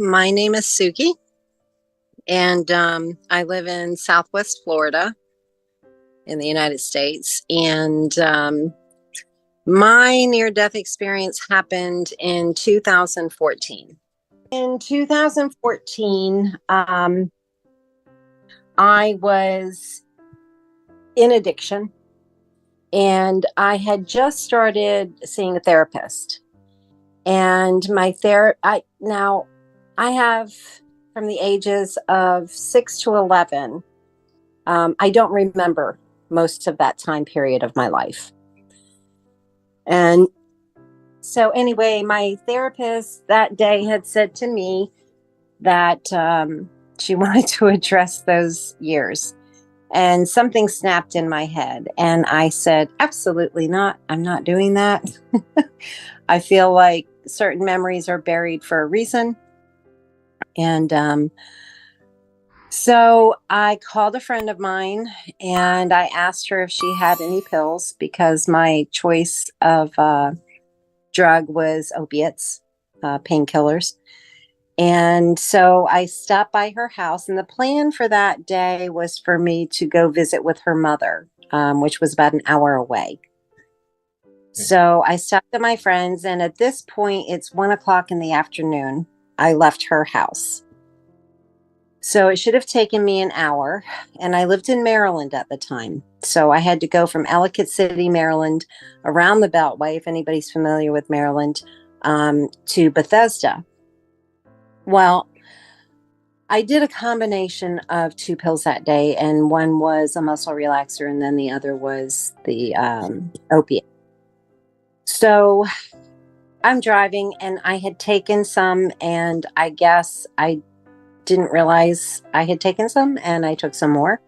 My name is Suki, and I live in Southwest Florida in the United States. And my near-death experience happened in 2014. In 2014, I was in addiction, and I had just started seeing a therapist. And my I have from the ages of 6 to 11. I don't remember most of that time period of my life. And so anyway, my therapist that day had said to me that she wanted to address those years. And something snapped in my head. And I said, absolutely not. I'm not doing that. I feel like certain memories are buried for a reason. And so I called a friend of mine and I asked her if she had any pills, because my choice of drug was opiates, painkillers. And so I stopped by her house, and the plan for that day was for me to go visit with her mother, which was about an hour away. So I stopped at my friend's, and at this point, it's 1 o'clock in the afternoon. I left her house. So it should have taken me an hour, and I lived in Maryland at the time. So I had to go from Ellicott City, Maryland, around the Beltway, if anybody's familiar with Maryland, to Bethesda. Well, I did a combination of 2 pills that day, and one was a muscle relaxer, and then the other was the opiate. So I'm driving, and I had taken some, and I guess I didn't realize I had taken some, and I took some more.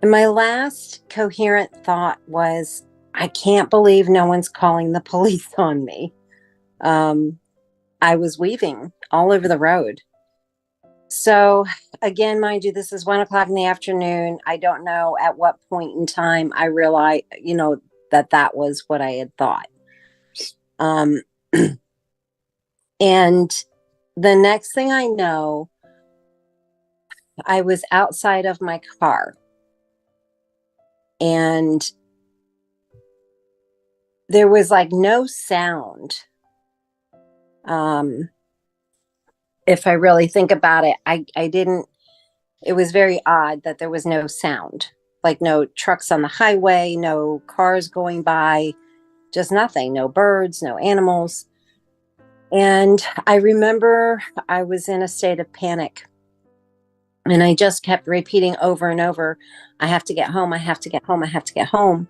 And my last coherent thought was, I can't believe no one's calling the police on me. I was weaving all over the road. So again, mind you, this is 1 o'clock in the afternoon. I don't know at what point in time I realized, that was what I had thought. And the next thing I know, I was outside of my car, and there was like no sound. If I really think about it, it was very odd that there was no sound, like no trucks on the highway, no cars going by, just nothing, no birds, no animals. And I remember I was in a state of panic, and I just kept repeating over and over, I have to get home, I have to get home, I have to get home.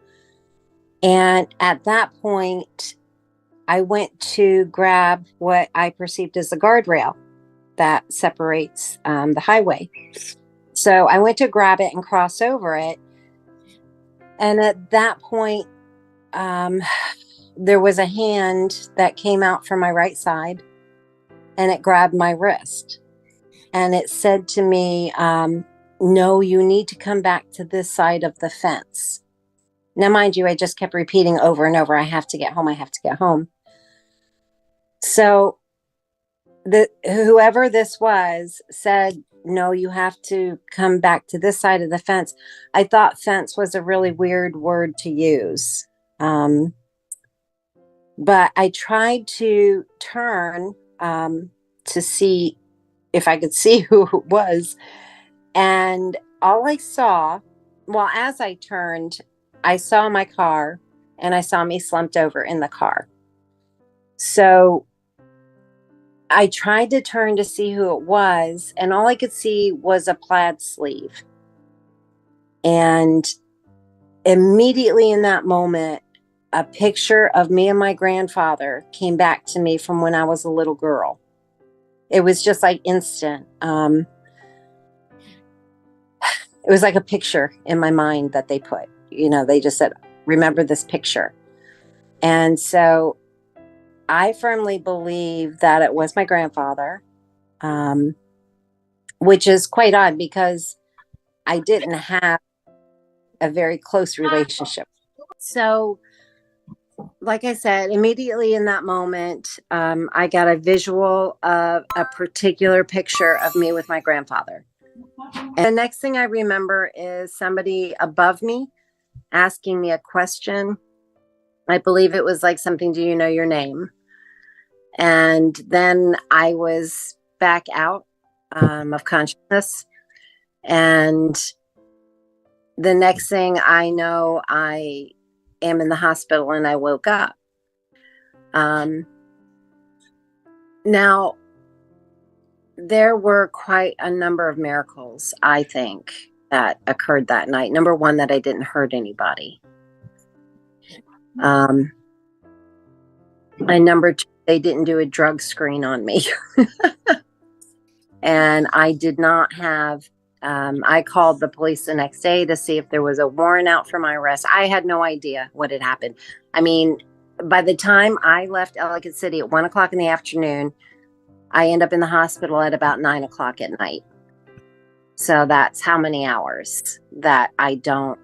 And at that point, I went to grab what I perceived as the guardrail that separates the highway. So I went to grab it and cross over it. And at that point, there was a hand that came out from my right side, and it grabbed my wrist. And it said to me, no, you need to come back to this side of the fence. Now, mind you, I just kept repeating over and over, I have to get home, I have to get home. So whoever this was said, no, you have to come back to this side of the fence. I thought fence was a really weird word to use. But I tried to turn to see if I could see who it was. And all I saw, as I turned, I saw my car, and I saw me slumped over in the car. So I tried to turn to see who it was, and all I could see was a plaid sleeve. And immediately in that moment, a picture of me and my grandfather came back to me from when I was a little girl. It was just like instant. It was like a picture in my mind that they put, they just said, remember this picture. And so I firmly believe that it was my grandfather, which is quite odd because I didn't have a very close relationship. So like I said, immediately in that moment, I got a visual of a particular picture of me with my grandfather. And the next thing I remember is somebody above me asking me a question. I believe it was like something, do you know your name? And then I was back out of consciousness. And the next thing I know, I am in the hospital and I woke up. Now, there were quite a number of miracles, I think, that occurred that night. Number one, that I didn't hurt anybody. And number two, they didn't do a drug screen on me. And I did not have, I called the police the next day to see if there was a warrant out for my arrest. I had no idea what had happened. I mean, by the time I left Ellicott City at 1:00 in the afternoon, I end up in the hospital at about 9:00 at night. So that's how many hours that I don't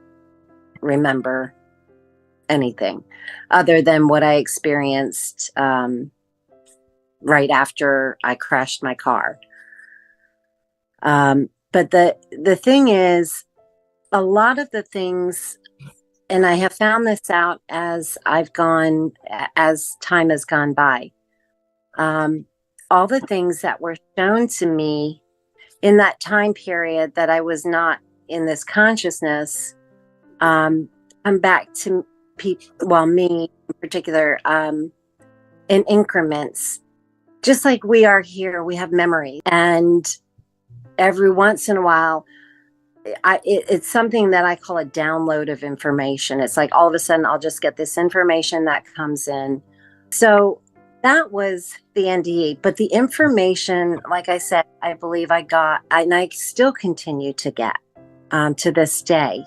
remember anything other than what I experienced right after I crashed my car. But the thing is, a lot of the things, and I have found this out as time has gone by, all the things that were shown to me in that time period that I was not in this consciousness, come back to people, well, me in particular, in increments. Just like we are here, we have memory. And every once in a while, it's something that I call a download of information. It's like all of a sudden I'll just get this information that comes in. So that was the NDE. But the information, like I said, I believe I got, and I still continue to get to this day.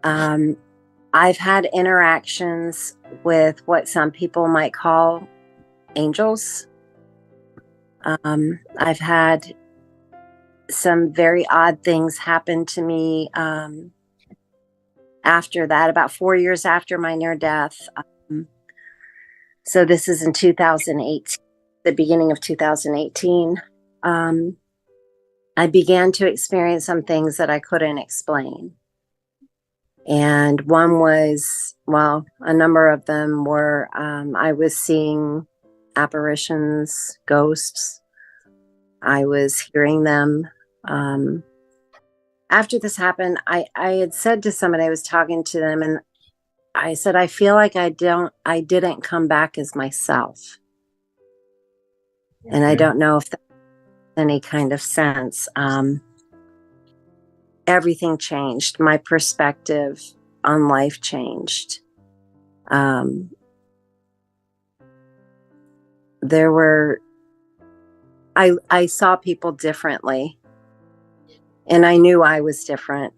I've had interactions with what some people might call angels. I've had some very odd things happen to me after that, about 4 years after my near death. So this is in 2008, the beginning of 2018. I began to experience some things that I couldn't explain. And one was, well, a number of them were, I was seeing apparitions, ghosts. I was hearing them. After this happened, I had said to somebody, I was talking to them, and I said, I feel like I didn't come back as myself. And I don't know if that makes any kind of sense. Everything changed. My perspective on life changed. I saw people differently, and I knew I was different.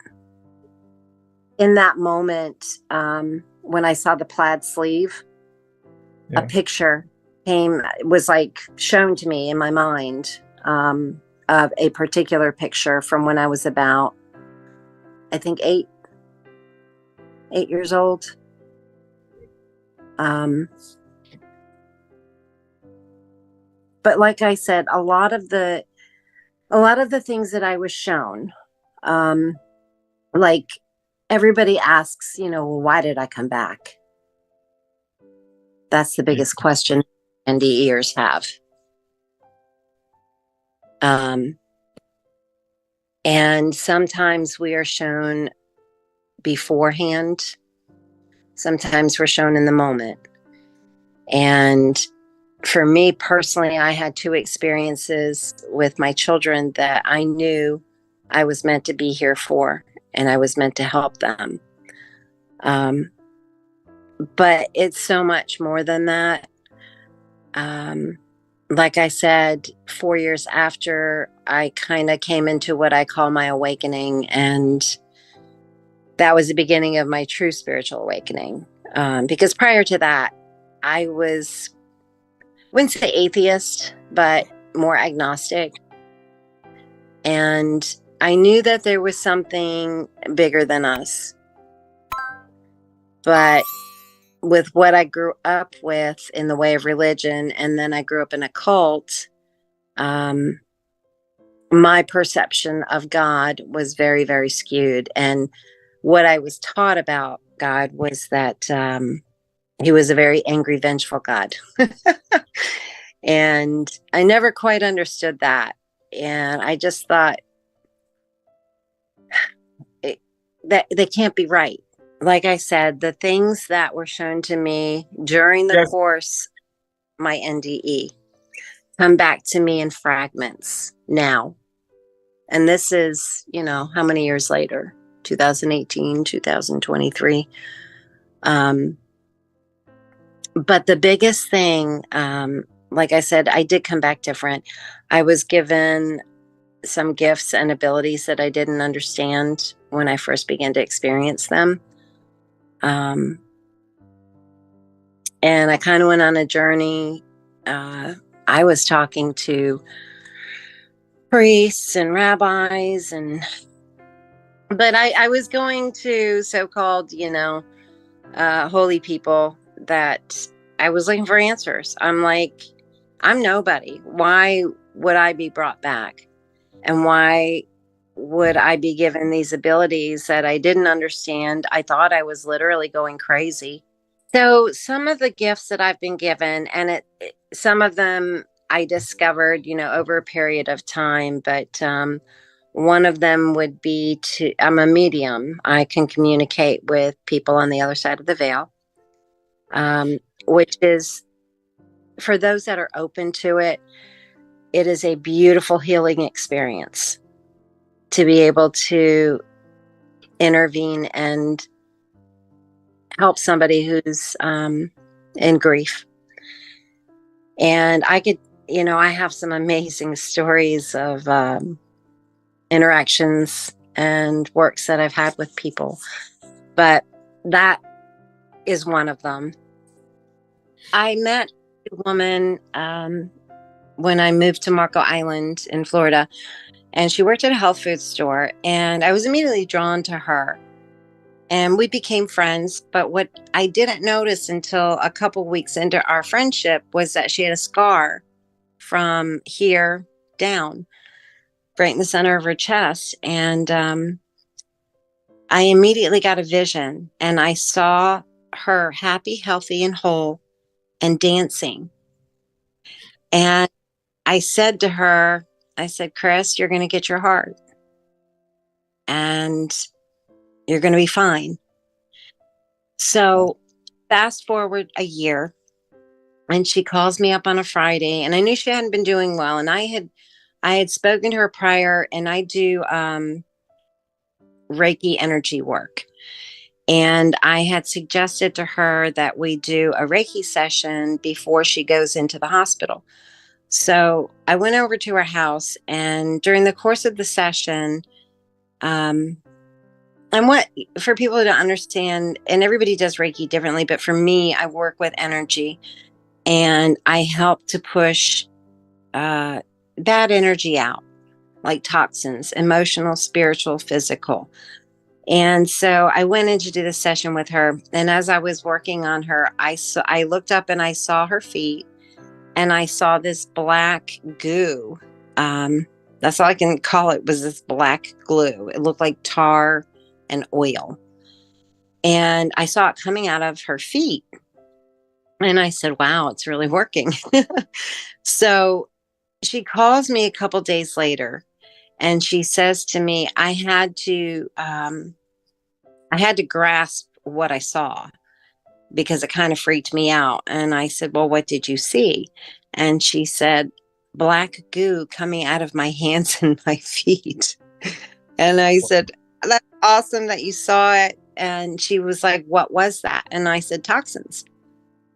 In that moment, when I saw the plaid sleeve, a picture was like shown to me in my mind, of a particular picture from when I was about, I think, 8 years old. But like I said, a lot of the things that I was shown, like everybody asks, well, why did I come back? That's the biggest question NDEers have. And sometimes we are shown beforehand. Sometimes we're shown in the moment. And for me personally, I had 2 experiences with my children that I knew I was meant to be here for, and I was meant to help them. But it's so much more than that. Like I said, 4 years after, I kind of came into what I call my awakening, and that was the beginning of my true spiritual awakening. Because prior to that, I wouldn't say atheist, but more agnostic. And I knew that there was something bigger than us. But with what I grew up with in the way of religion, and then I grew up in a cult, my perception of God was very, very skewed. And what I was taught about God was that he was a very angry, vengeful God. And I never quite understood that. And I just thought that can't be right. Like I said, the things that were shown to me during the course, my NDE, come back to me in fragments now. And this is, how many years later? 2018, 2023. But the biggest thing, like I said, I did come back different. I was given some gifts and abilities that I didn't understand when I first began to experience them. And I kind of went on a journey. I was talking to priests and rabbis, but I was going to so-called, holy people that I was looking for answers. I'm like, I'm nobody. Why would I be brought back? And why would I be given these abilities that I didn't understand? I thought I was literally going crazy. So some of the gifts that I've been given, and some of them I discovered, over a period of time, but one of them would be I'm a medium. I can communicate with people on the other side of the veil, which is, for those that are open to it, it is a beautiful healing experience to be able to intervene and help somebody who's in grief. And I could, I have some amazing stories of interactions and works that I've had with people, but that is one of them. I met a woman when I moved to Marco Island in Florida, and she worked at a health food store, and I was immediately drawn to her. And we became friends. But what I didn't notice until a couple weeks into our friendship was that she had a scar from here down, right in the center of her chest. And I immediately got a vision, and I saw her happy, healthy, and whole and dancing. And I said to her, Chris, you're going to get your heart and you're going to be fine. So fast forward a year, and she calls me up on a Friday, and I knew she hadn't been doing well. And I had spoken to her prior, and I do Reiki energy work. And I had suggested to her that we do a Reiki session before she goes into the hospital. So I went over to her house, and during the course of the session, and what, for people to understand, and everybody does Reiki differently, but for me, I work with energy, and I help to push bad energy out, like toxins, emotional, spiritual, physical. And so I went in to do the session with her. And as I was working on her, I looked up and I saw her feet, and I saw this black goo. That's all I can call it, was this black glue. It looked like tar and oil. And I saw it coming out of her feet. And I said, wow, it's really working. So she calls me a couple days later, and she says to me, I had to grasp what I saw, because it kind of freaked me out. And I said, well, what did you see? And she said, black goo coming out of my hands and my feet. And I said, that's awesome that you saw it. And she was like, what was that? And I said, toxins.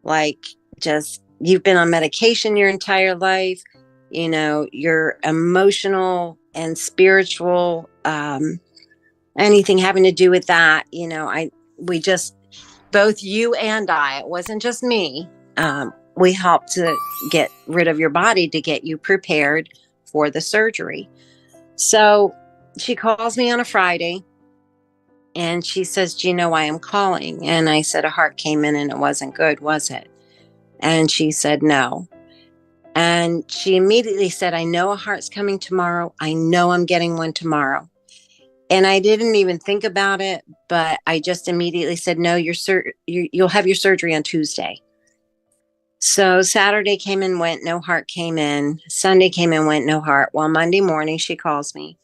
Like, just, you've been on medication your entire life, your emotional and spiritual, anything having to do with that, both you and I, it wasn't just me, we helped to get rid of your body to get you prepared for the surgery. So she calls me on a Friday, And she says, do you know why I'm calling? And I said, a heart came in and it wasn't good, was it? And she said, no. And she immediately said, I know a heart's coming tomorrow. I know I'm getting one tomorrow. And I didn't even think about it, but I just immediately said, no, you'll have your surgery on Tuesday. So Saturday came and went, no heart came in. Sunday came and went, no heart. Well, Monday morning, she calls me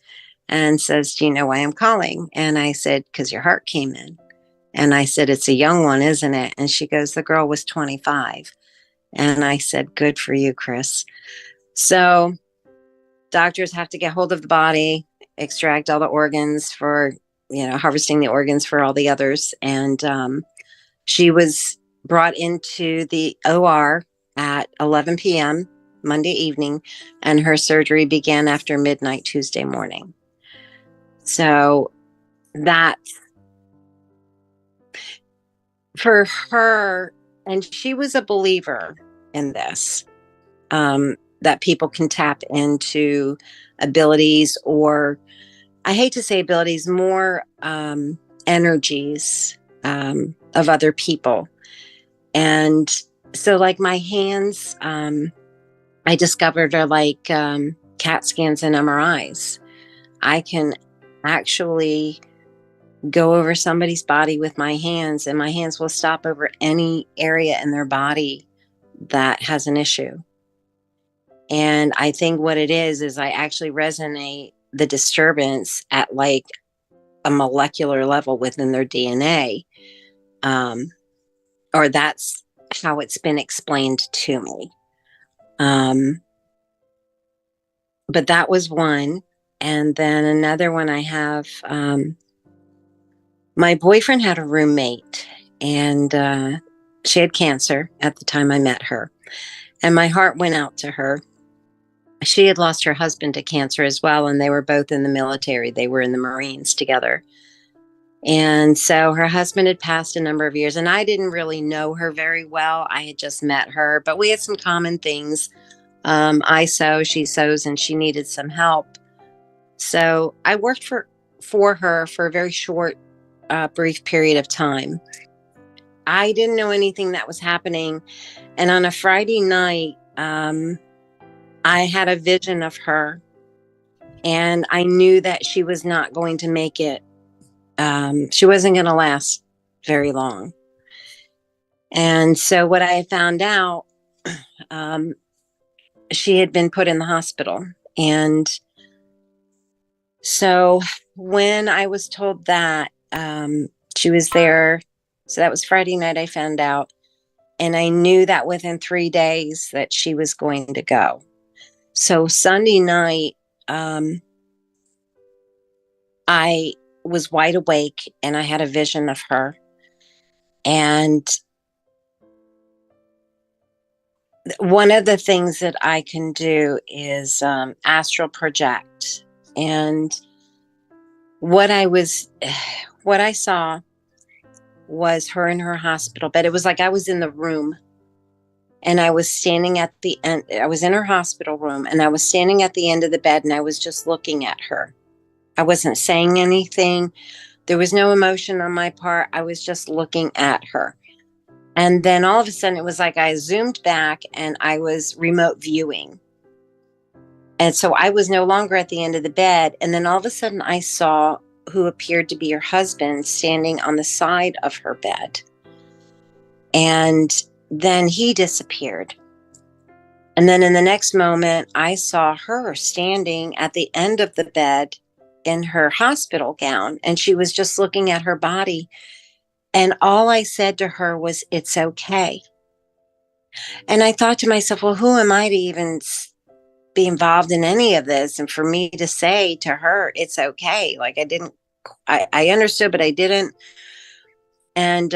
and says, do you know why I'm calling? And I said, because your heart came in. And I said, it's a young one, isn't it? And she goes, the girl was 25. And I said, good for you, Chris. So doctors have to get hold of the body, extract all the organs for, harvesting the organs for all the others. And she was brought into the OR at 11 p.m. Monday evening, and her surgery began after midnight Tuesday morning. So that's for her, and she was a believer in this, that people can tap into abilities, or I hate to say abilities, more energies of other people. And so like my hands, I discovered are like CAT scans and MRIs. I can actually go over somebody's body with my hands, and my hands will stop over any area in their body that has an issue. And I think what it is I actually resonate the disturbance at like a molecular level within their DNA. Or that's how it's been explained to me. But that was one. And then another one I have, my boyfriend had a roommate, and she had cancer at the time I met her. And my heart went out to her. She had lost her husband to cancer as well, and they were both in the military. They were in the Marines together. And so her husband had passed a number of years, and I didn't really know her very well. I had just met her, but we had some common things. I sew, she sews, and she needed some help. So I worked for her for a very short, brief period of time. I didn't know anything that was happening. And on a Friday night, I had a vision of her, and I knew that she was not going to make it. She wasn't going to last very long. And so what I found out, she had been put in the hospital. And so when I was told that, she was there, so that was Friday night I found out. And I knew that within 3 days that she was going to go. So Sunday night, I was wide awake and I had a vision of her. And one of the things that I can do is astral project. And what I saw was her in her hospital bed. It was like I was in the room, and I was standing at the end. I was in her hospital room, and I was standing at the end of the bed, and I was just looking at her. I wasn't saying anything. There was no emotion on my part. I was just looking at her. And then all of a sudden, it was like I zoomed back and I was remote viewing. And so I was no longer at the end of the bed. And then all of a sudden, I saw who appeared to be her husband standing on the side of her bed. And then he disappeared. And then in the next moment, I saw her standing at the end of the bed in her hospital gown, and she was just looking at her body. And all I said to her was, "It's okay." And I thought to myself, well, who am I to even be involved in any of this? And for me to say to her, "It's okay." Like I understood, but I didn't. And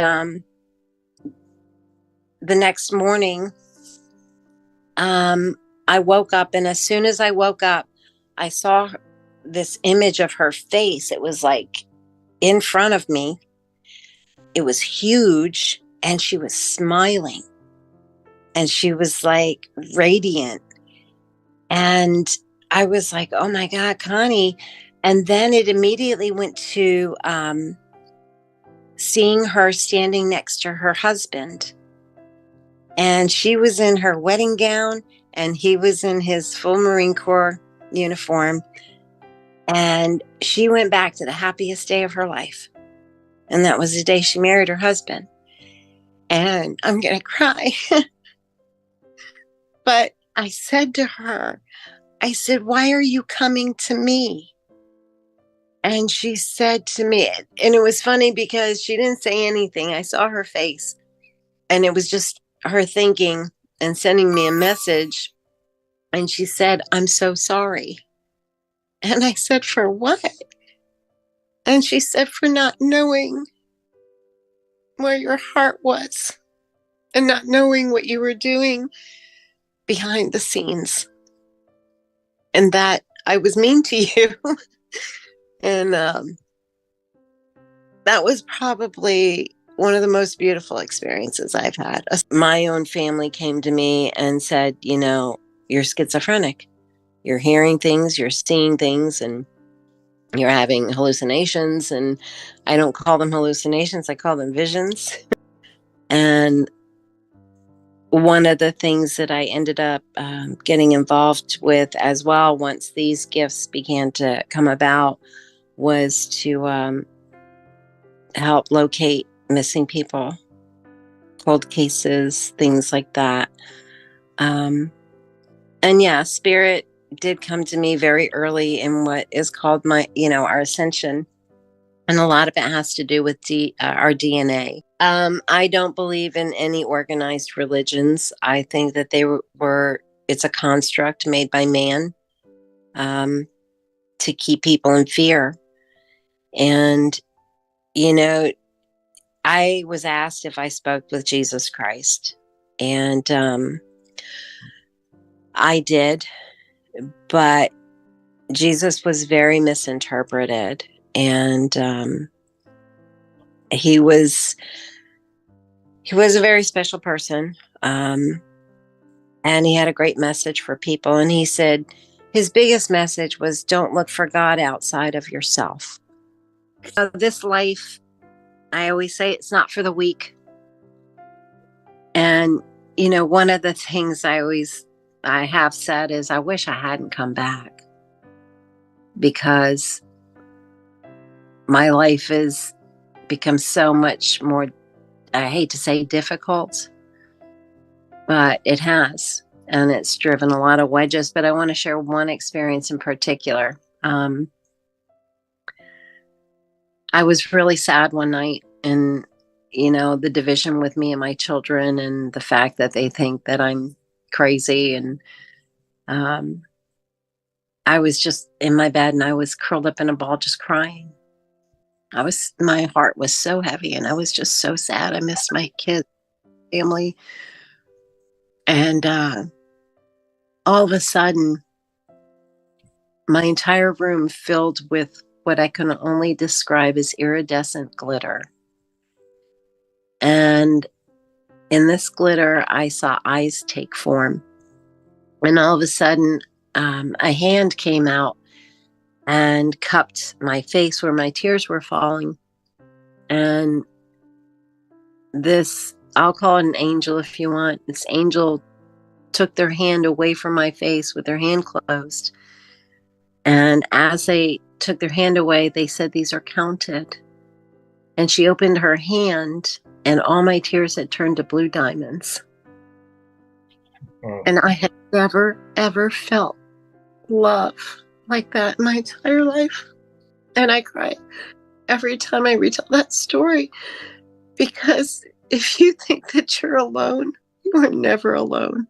the next morning, I woke up, and as soon as I woke up, I saw this image of her face. It was like in front of me. It was huge, and she was smiling, and she was like radiant. And I was like, oh my God, Connie. And then it immediately went to seeing her standing next to her husband. And she was in her wedding gown and he was in his full Marine Corps uniform. And she went back to the happiest day of her life. And that was the day she married her husband. And I'm going to cry. But I said to her, I said, why are you coming to me? And she said to me, and it was funny because she didn't say anything. I saw her face and it was just her thinking and sending me a message. And she said, I'm so sorry. And I said, for what? And she said, for not knowing where your heart was and not knowing what you were doing behind the scenes. And that I was mean to you. And that was probably one of the most beautiful experiences I've had. My own family came to me and said, you know, you're schizophrenic. You're hearing things, you're seeing things, and you're having hallucinations. And I don't call them hallucinations, I call them visions. And one of the things that I ended up getting involved with as well, once these gifts began to come about, was to help locate missing people, cold cases, things like that. And yeah, spirit did come to me very early in what is called our ascension. And a lot of it has to do with our DNA. I don't believe in any organized religions. I think that it's a construct made by man to keep people in fear. And, you know, I was asked if I spoke with Jesus Christ. And I did. But Jesus was very misinterpreted. And he was a very special person. And he had a great message for people. And he said his biggest message was, don't look for God outside of yourself. So this life, I always say, it's not for the weak. And, you know, one of the things I have said is, I wish I hadn't come back, because my life has become so much more, I hate to say difficult, but it has, and it's driven a lot of wedges. But I want to share one experience in particular. I was really sad one night, and, you know, the division with me and my children, and the fact that they think that I'm crazy. And I was just in my bed and I was curled up in a ball, just crying. My heart was so heavy and I was just so sad. I missed my kids, family. And all of a sudden, my entire room filled with what I can only describe as iridescent glitter. And in this glitter, I saw eyes take form. And all of a sudden, a hand came out and cupped my face where my tears were falling. And this, I'll call it an angel if you want, this angel took their hand away from my face with their hand closed. And as they took their hand away, they said, these are counted. And she opened her hand and all my tears had turned to blue diamonds. And I had never, ever felt love like that in my entire life. And I cry every time I retell that story, because if you think that you're alone, you are never alone.